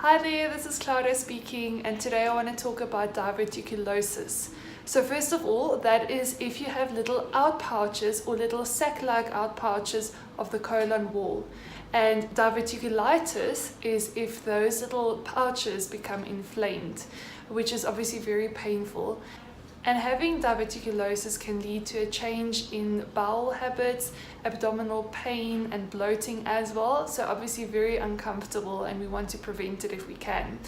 Hi there, this is Claudia speaking, and today I want to talk about diverticulosis. So first of all, that is if you have little outpouches or little sac-like outpouches of the colon wall. And diverticulitis is if those little pouches become inflamed, which is obviously very painful. And having diverticulosis can lead to a change in bowel habits, abdominal pain and bloating as well. So obviously very uncomfortable, and we want to prevent it if we can.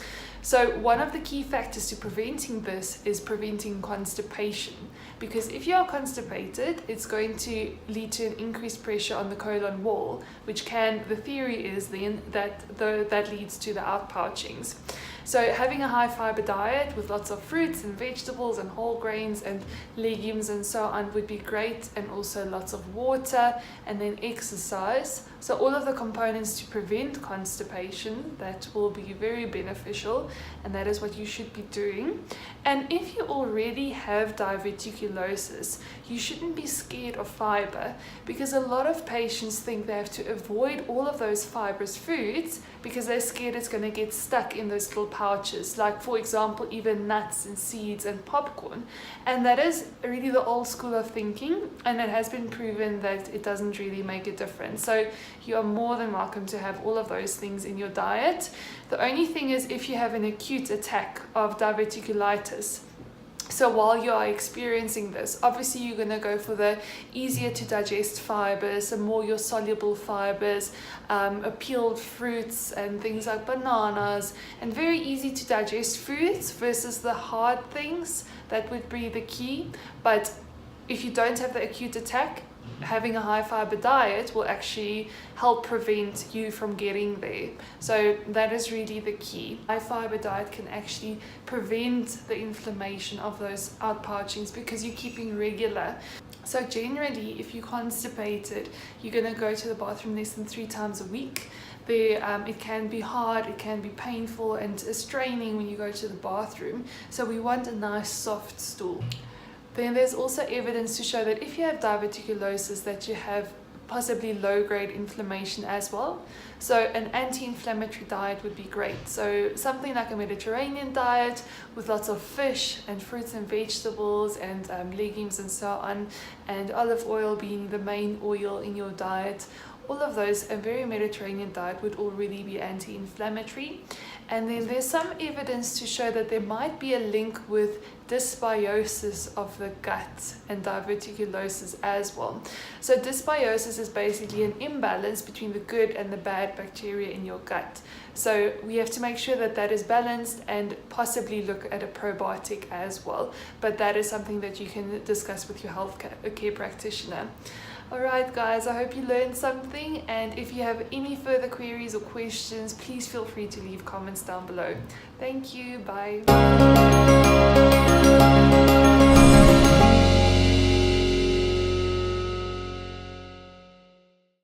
So one of the key factors to preventing this is preventing constipation, because if you are constipated, it's going to lead to an increased pressure on the colon wall, which the theory is then that leads to the outpouchings. So having a high fiber diet with lots of fruits and vegetables and whole grains and legumes and so on would be great, and also lots of water, and then exercise. So all of the components to prevent constipation, that will be very beneficial, and that is what you should be doing. And if you already have diverticulosis, you shouldn't be scared of fiber, because a lot of patients think they have to avoid all of those fibrous foods because they're scared it's going to get stuck in those little pouches, like for example even nuts and seeds and popcorn. And that is really the old school of thinking, and it has been proven that it doesn't really make a difference. So you are more than welcome to have all of those things in your diet. The only thing is if you have an acute attack of diverticulitis, so while you are experiencing this, obviously you're going to go for the easier to digest fibers, and more your soluble fibers, peeled fruits and things like bananas, and very easy to digest foods versus the hard things. That would be the key. But if you don't have the acute attack, having a high fiber diet will actually help prevent you from getting there. So that is really the key. High fiber diet can actually prevent the inflammation of those outpouchings because you're keeping regular. So generally, if you're constipated, you're going to go to the bathroom less than 3 times a week. It can be hard, it can be painful and straining when you go to the bathroom. So we want a nice soft stool. Then there's also evidence to show that if you have diverticulosis, that you have possibly low-grade inflammation as well. So an anti-inflammatory diet would be great. So something like a Mediterranean diet with lots of fish and fruits and vegetables and legumes and so on, and olive oil being the main oil in your diet. All of those, a very Mediterranean diet would already be anti-inflammatory. And then there's some evidence to show that there might be a link with dysbiosis of the gut and diverticulosis as well. So dysbiosis is basically an imbalance between the good and the bad bacteria in your gut. So we have to make sure that that is balanced, and possibly look at a probiotic as well. But that is something that you can discuss with your healthcare practitioner. Alright guys, I hope you learned something, and if you have any further queries or questions, please feel free to leave comments down below. Thank you, bye.